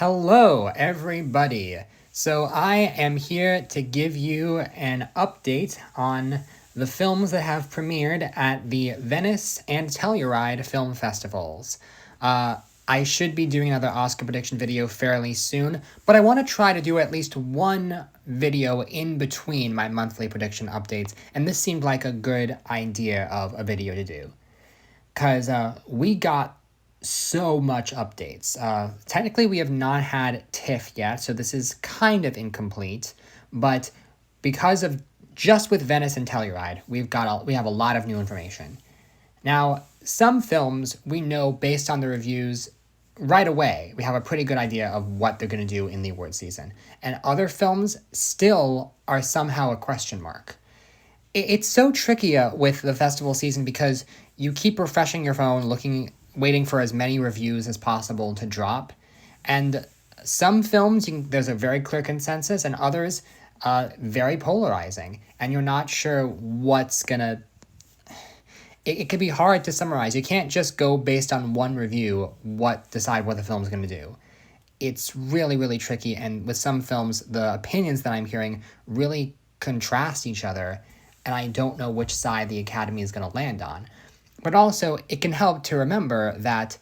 Hello, everybody. So, I am here to give you an update on the films that have premiered at the Venice and Telluride film festivals. Uh, I should be doing another Oscar prediction video fairly soon, but I want to try to do at least one video in between my monthly prediction updates, and this seemed like a good idea of a video to do. Because we got so much updates. Technically, we have not had TIFF yet, so this is kind of incomplete. But because of just with Venice and Telluride, we have a lot of new information. Now, some films we know based on the reviews right away. We have a pretty good idea of what they're going to do in the award season, and other films still are somehow a question mark. It's so tricky with the festival season because you keep refreshing your phone, waiting for as many reviews as possible to drop, and some films there's a very clear consensus, and others very polarizing, and you're not sure what's gonna. It could be hard to summarize. You can't just go based on one review decide what the film's gonna do. It's really, really tricky, and with some films, the opinions that I'm hearing really contrast each other, and I don't know which side the Academy is going to land on. But also, it can help to remember that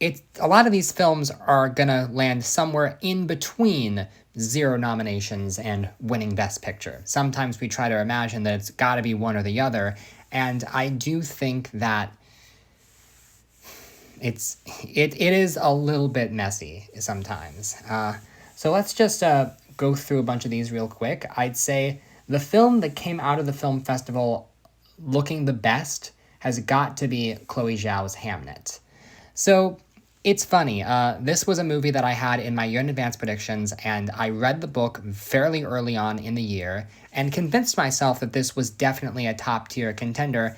a lot of these films are going to land somewhere in between 0 nominations and winning Best Picture. Sometimes we try to imagine that it's got to be one or the other, and I do think that it is a little bit messy sometimes. So let's just go through a bunch of these real quick. I'd say the film that came out of the film festival looking the best has got to be Chloe Zhao's Hamnet. So it's funny. This was a movie that I had in my year in advance predictions, and I read the book fairly early on in the year and convinced myself that this was definitely a top-tier contender.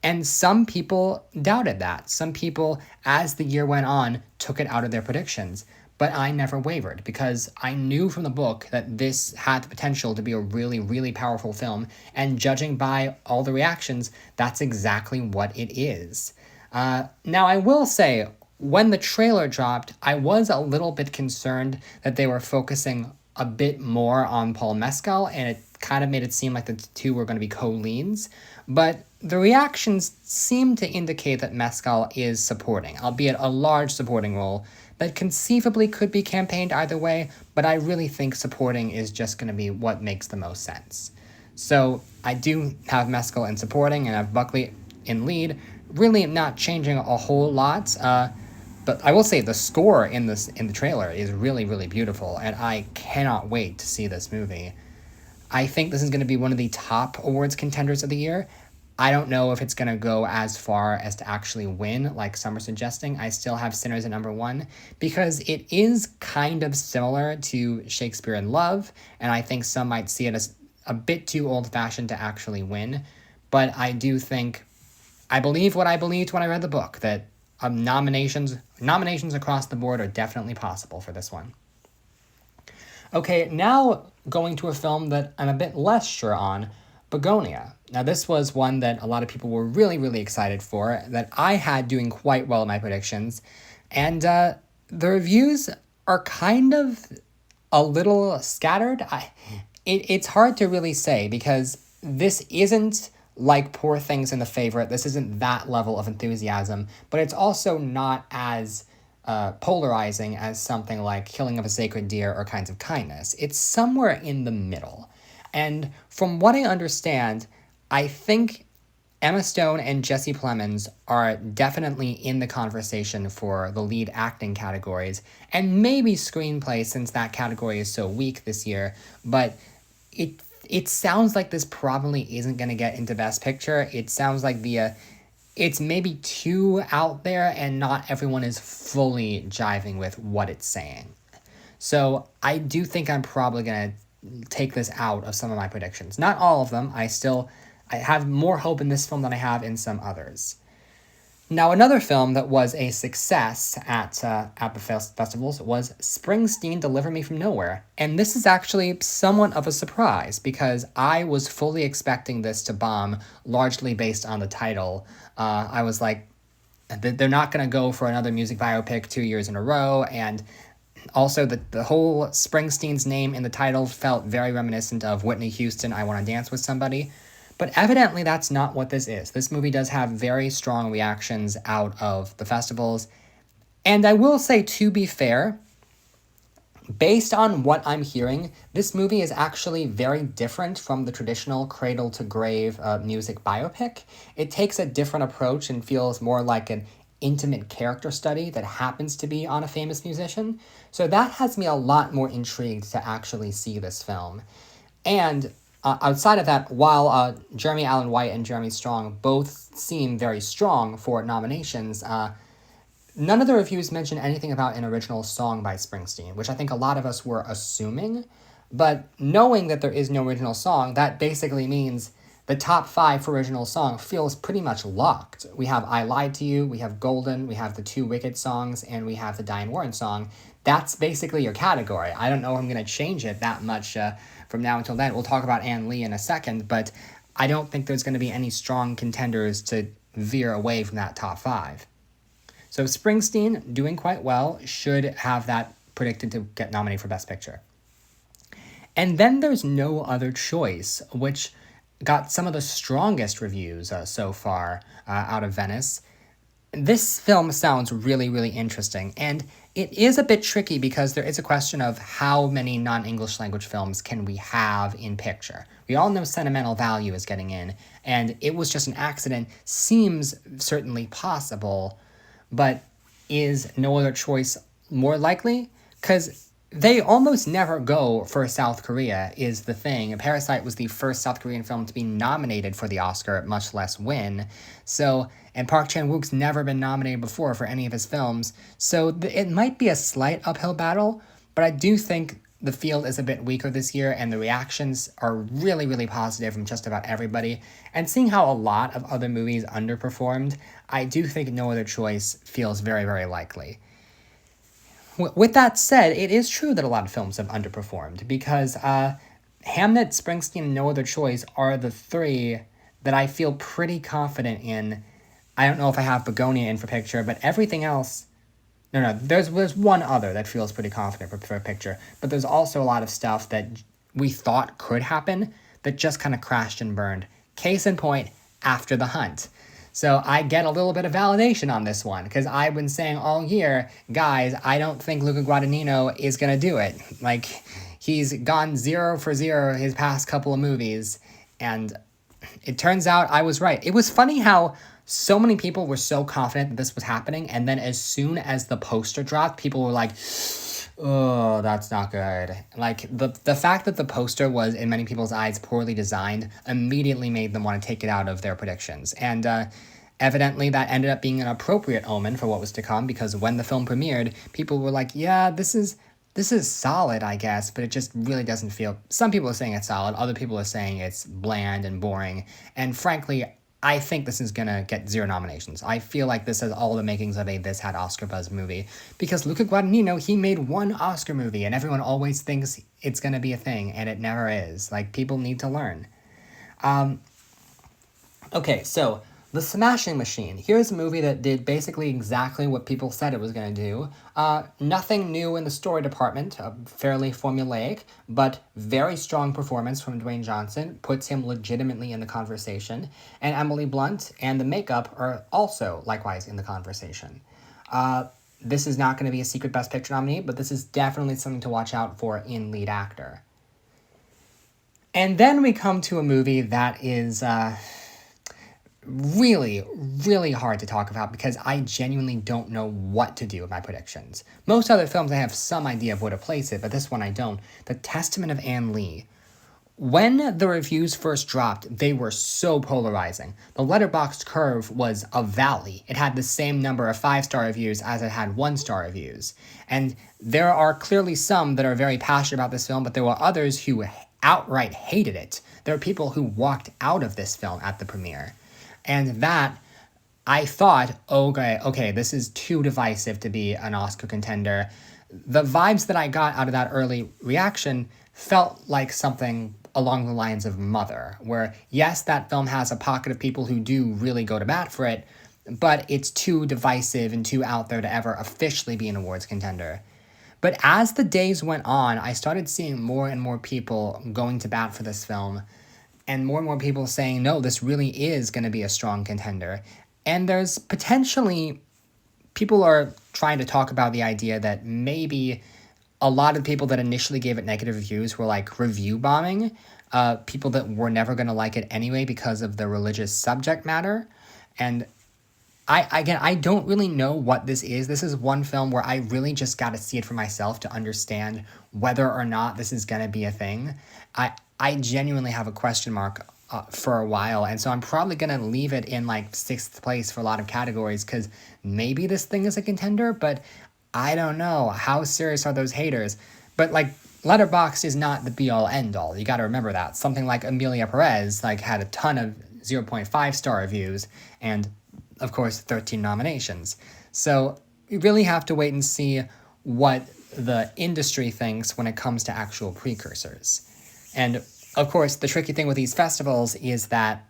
And some people doubted that. Some people, as the year went on, took it out of their predictions. But I never wavered because I knew from the book that this had the potential to be a really, really powerful film. And judging by all the reactions, that's exactly what it is. Now, I will say, when the trailer dropped, I was a little bit concerned that they were focusing a bit more on Paul Mescal, and it kind of made it seem like the two were going to be co-leads. But the reactions seem to indicate that Mescal is supporting, albeit a large supporting role that conceivably could be campaigned either way, but I really think supporting is just going to be what makes the most sense. So I do have Mescal in supporting and I have Buckley in lead, really not changing a whole lot, but I will say the score in the trailer is really, really beautiful, and I cannot wait to see this movie. I think this is going to be one of the top awards contenders of the year. I don't know if it's going to go as far as to actually win, like some are suggesting. I still have Sinners at number 1, because it is kind of similar to Shakespeare in Love, and I think some might see it as a bit too old-fashioned to actually win. But I believe what I believed when I read the book, that nominations across the board are definitely possible for this one. Okay, now going to a film that I'm a bit less sure on, Begonia. Now, this was one that a lot of people were really, really excited for, that I had doing quite well in my predictions, and the reviews are kind of a little scattered. It's hard to really say, because this isn't like Poor Things and The Favorite. This isn't that level of enthusiasm, but it's also not as polarizing as something like Killing of a Sacred Deer or Kinds of Kindness. It's somewhere in the middle. And from what I understand, I think Emma Stone and Jesse Plemons are definitely in the conversation for the lead acting categories, and maybe screenplay, since that category is so weak this year. But it sounds like this probably isn't going to get into Best Picture. It sounds like it's maybe too out there, and not everyone is fully jiving with what it's saying. So I do think I'm probably going to take this out of some of my predictions. Not all of them. I have more hope in this film than I have in some others. Now, another film that was a success at the festivals was Springsteen, Deliver Me From Nowhere. And this is actually somewhat of a surprise, because I was fully expecting this to bomb, largely based on the title. I was like, they're not going to go for another music biopic 2 years in a row, and Also, the whole Springsteen's name in the title felt very reminiscent of Whitney Houston, I Want to Dance with Somebody. But evidently, that's not what this is. This movie does have very strong reactions out of the festivals. And I will say, to be fair, based on what I'm hearing, this movie is actually very different from the traditional cradle to grave music biopic. It takes a different approach and feels more like an intimate character study that happens to be on a famous musician. So that has me a lot more intrigued to actually see this film. And outside of that, while Jeremy Allen White and Jeremy Strong both seem very strong for nominations, none of the reviews mention anything about an original song by Springsteen, which I think a lot of us were assuming. But knowing that there is no original song, that basically means the top 5 for original song feels pretty much locked. We have I Lied to You, we have Golden, we have the 2 Wicked songs, and we have the Diane Warren song. That's basically your category. I don't know if I'm going to change it that much from now until then. We'll talk about Ann Lee in a second, but I don't think there's going to be any strong contenders to veer away from that top 5. So Springsteen, doing quite well, should have that predicted to get nominated for Best Picture. And then there's No Other Choice, which got some of the strongest reviews so far out of Venice. This film sounds really, really interesting, and it is a bit tricky because there is a question of how many non-English language films can we have in picture. We all know Sentimental Value is getting in, and It Was Just an Accident seems certainly possible, but is No Other Choice more likely? Because they almost never go for South Korea, is the thing. Parasite was the first South Korean film to be nominated for the Oscar, much less win. So, and Park Chan-wook's never been nominated before for any of his films. So it might be a slight uphill battle, but I do think the field is a bit weaker this year, and the reactions are really, really positive from just about everybody. And seeing how a lot of other movies underperformed, I do think No Other Choice feels very, very likely. With that said, it is true that a lot of films have underperformed, because Hamnet, Springsteen, and No Other Choice are the 3 that I feel pretty confident in. I don't know if I have Begonia in for picture, but everything else... No, there's one other that feels pretty confident for a picture, but there's also a lot of stuff that we thought could happen that just kind of crashed and burned. Case in point, After the Hunt. So I get a little bit of validation on this one, because I've been saying all year, guys, I don't think Luca Guadagnino is going to do it. Like, he's gone 0 for 0 his past couple of movies, and it turns out I was right. It was funny how so many people were so confident that this was happening, and then as soon as the poster dropped, people were like, oh, that's not good. Like, the fact that the poster was, in many people's eyes, poorly designed immediately made them want to take it out of their predictions. And evidently that ended up being an appropriate omen for what was to come, because when the film premiered, people were like, yeah, this is solid, I guess, but it just really doesn't feel... Some people are saying it's solid, other people are saying it's bland and boring, and frankly, I think this is gonna get 0 nominations. I feel like this has all the makings of a This Had Oscar Buzz movie, because Luca Guadagnino, he made 1 Oscar movie, and everyone always thinks it's gonna be a thing, and it never is. Like, people need to learn. Okay, so The Smashing Machine. Here's a movie that did basically exactly what people said it was going to do. Nothing new in the story department, fairly formulaic, but very strong performance from Dwayne Johnson, puts him legitimately in the conversation, and Emily Blunt and the makeup are also likewise in the conversation. This is not going to be a secret Best Picture nominee, but this is definitely something to watch out for in lead actor. And then we come to a movie that is... really, really hard to talk about, because I genuinely don't know what to do with my predictions. Most other films I have some idea of where to place it, but this one I don't. The Testament of Ann Lee. When the reviews first dropped, they were so polarizing. The Letterboxd curve was a valley. It had the same number of 5-star reviews as it had 1-star reviews. And there are clearly some that are very passionate about this film, but there were others who outright hated it. There are people who walked out of this film at the premiere. And that, I thought, okay, this is too divisive to be an Oscar contender. The vibes that I got out of that early reaction felt like something along the lines of Mother, where, yes, that film has a pocket of people who do really go to bat for it, but it's too divisive and too out there to ever officially be an awards contender. But as the days went on, I started seeing more and more people going to bat for this film, and more people saying, no, this really is going to be a strong contender. And there's potentially, people are trying to talk about the idea that maybe a lot of people that initially gave it negative reviews were like review bombing, people that were never going to like it anyway because of the religious subject matter. And I don't really know what this is. This is one film where I really just got to see it for myself to understand whether or not this is going to be a thing. I genuinely have a question mark for a while, and so I'm probably going to leave it in like 6th place for a lot of categories because maybe this thing is a contender, but I don't know. How serious are those haters? But like, Letterboxd is not the be all end all. You got to remember that. Something like Emilia Perez like had a ton of 0.5 star reviews and of course 13 nominations. So you really have to wait and see what the industry thinks when it comes to actual precursors. And of course, the tricky thing with these festivals is that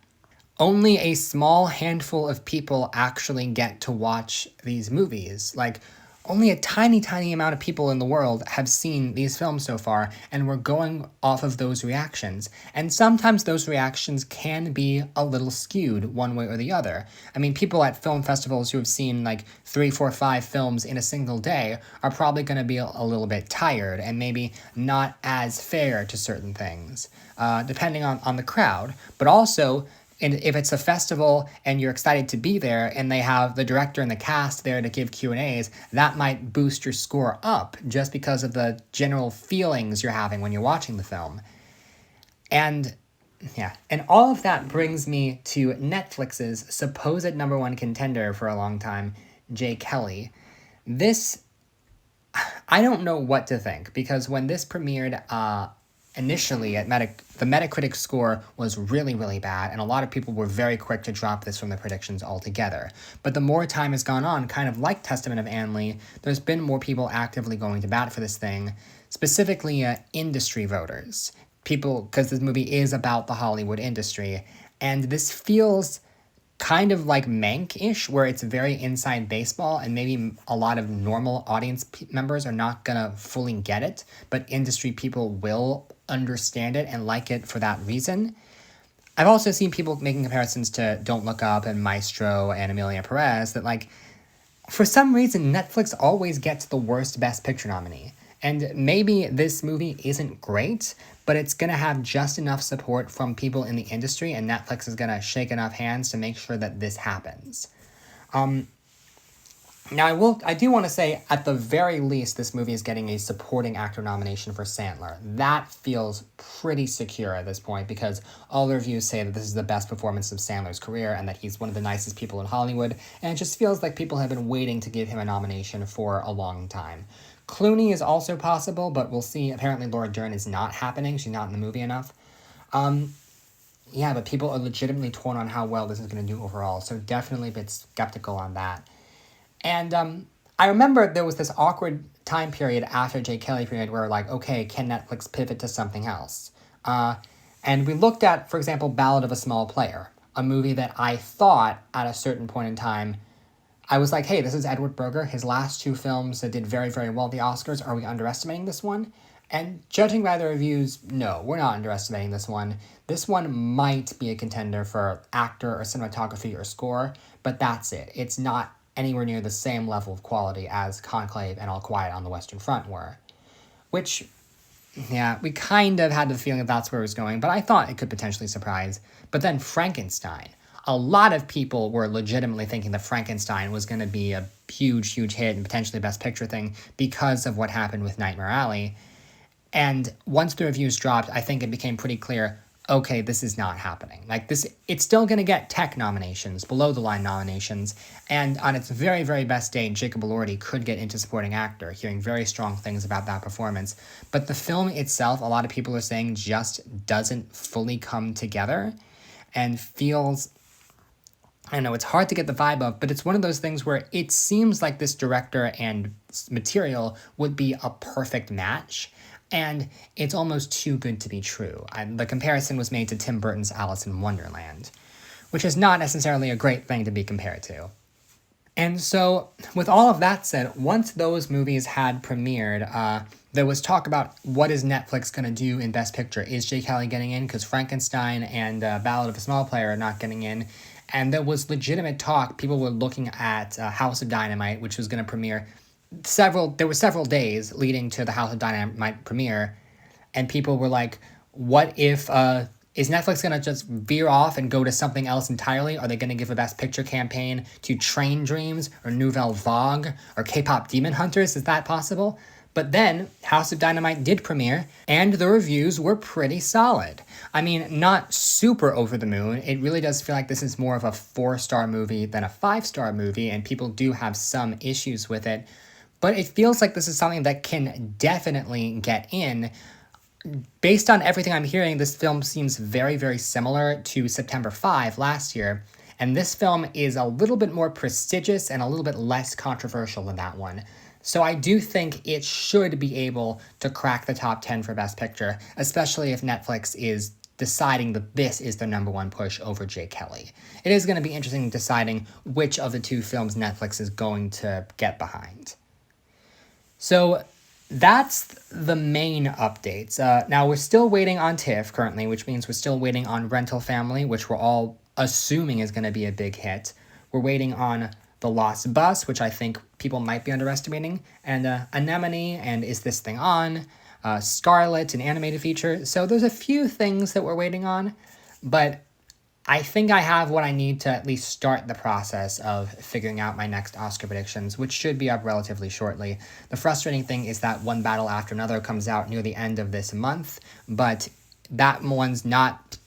only a small handful of people actually get to watch these movies. Like, only a tiny amount of people in the world have seen these films so far, and we're going off of those reactions. And sometimes those reactions can be a little skewed one way or the other. I mean, people at film festivals who have seen like 3, 4, 5 films in a single day are probably going to be a little bit tired and maybe not as fair to certain things, depending on the crowd. But also, and if it's a festival and you're excited to be there and they have the director and the cast there to give Q&As, that might boost your score up just because of the general feelings you're having when you're watching the film. And yeah, and all of that brings me to Netflix's supposed #1 contender for a long time, Jay Kelly. This, I don't know what to think, because when this premiered, initially at the Metacritic score was really bad, and a lot of people were very quick to drop this from the predictions altogether. But the more time has gone on, kind of like Testament of Anne Lee, there's been more people actively going to bat for this thing, specifically industry voters. People, because this movie is about the Hollywood industry, and this feels kind of like Mank-ish, where it's very inside baseball, and maybe a lot of normal audience members are not gonna fully get it, but industry people will understand it and like it for that reason. I've also seen people making comparisons to Don't Look Up and Maestro and Emilia Perez, that like, for some reason, Netflix always gets the worst Best Picture nominee. And maybe this movie isn't great, but it's going to have just enough support from people in the industry, and Netflix is going to shake enough hands to make sure that this happens. Now, I do want to say, at the very least, this movie is getting a supporting actor nomination for Sandler. That feels pretty secure at this point, because all the reviews say that this is the best performance of Sandler's career and that he's one of the nicest people in Hollywood, and it just feels like people have been waiting to give him a nomination for a long time. Clooney is also possible, but we'll see. Apparently Laura Dern is not happening. She's not in the movie enough. Yeah, but people are legitimately torn on how well this is going to do overall, so definitely a bit skeptical on that. And I remember there was this awkward time period after Jay Kelly period where, like, okay, can Netflix pivot to something else? And we looked at, for example, Ballad of a Small Player, a movie that I thought at a certain point in time, I was like, hey, this is Edward Berger. His last 2 films that did very well at the Oscars. Are we underestimating this one? And judging by the reviews, no, we're not underestimating this one. This one might be a contender for actor or cinematography or score, but that's it. It's not anywhere near the same level of quality as Conclave and All Quiet on the Western Front were. Which, yeah, we kind of had the feeling that that's where it was going, but I thought it could potentially surprise. But then Frankenstein. A lot of people were legitimately thinking that Frankenstein was going to be a huge hit and potentially Best Picture thing because of what happened with Nightmare Alley. And once the reviews dropped, I think it became pretty clear, okay, this is not happening. Like, this, it's still going to get tech nominations, below-the-line nominations, and on its very best day, Jacob Elordi could get into supporting actor, hearing very strong things about that performance. But the film itself, a lot of people are saying, just doesn't fully come together and feels, I don't know, it's hard to get the vibe of, but it's one of those things where it seems like this director and material would be a perfect match, and it's almost too good to be true. The comparison was made to Tim Burton's Alice in Wonderland, which is not necessarily a great thing to be compared to. And so, with all of that said, once those movies had premiered, there was talk about what is Netflix going to do in Best Picture. Is Jay Kelly getting in? Because Frankenstein and Ballad of a Small Player are not getting in. And there was legitimate talk. People were looking at House of Dynamite, which was going to premiere there were several days leading to the House of Dynamite premiere. And people were like, what if is Netflix going to just veer off and go to something else entirely? Are they going to give a Best Picture campaign to Train Dreams or Nouvelle Vague or K-pop Demon Hunters? Is that possible? But then House of Dynamite did premiere, and the reviews were pretty solid. I mean, not super over the moon. It really does feel like this is more of a 4-star movie than a 5-star movie, and people do have some issues with it. But it feels like this is something that can definitely get in. Based on everything I'm hearing, this film seems very, very similar to September 5 last year, and this film is a little bit more prestigious and a little bit less controversial than that one. So I do think it should be able to crack the top 10 for Best Picture, especially if Netflix is deciding that this is the number one push over Jay Kelly. It is going to be interesting deciding which of the two films Netflix is going to get behind. So that's the main updates. Now, we're still waiting on TIFF currently, which means we're still waiting on Rental Family, which we're all assuming is going to be a big hit. We're waiting on The Lost Bus, which I think people might be underestimating, and Anemone, and Is This Thing On? Scarlet, an animated feature. So there's a few things that we're waiting on, but I think I have what I need to at least start the process of figuring out my next Oscar predictions, which should be up relatively shortly. The frustrating thing is that One Battle After Another comes out near the end of this month, but that one's not...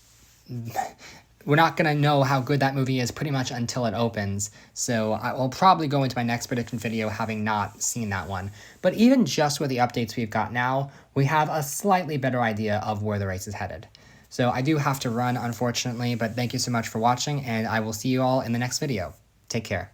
We're not going to know how good that movie is pretty much until it opens, so I will probably go into my next prediction video having not seen that one. But even just with the updates we've got now, we have a slightly better idea of where the race is headed. So I do have to run, unfortunately, but thank you so much for watching, and I will see you all in the next video. Take care.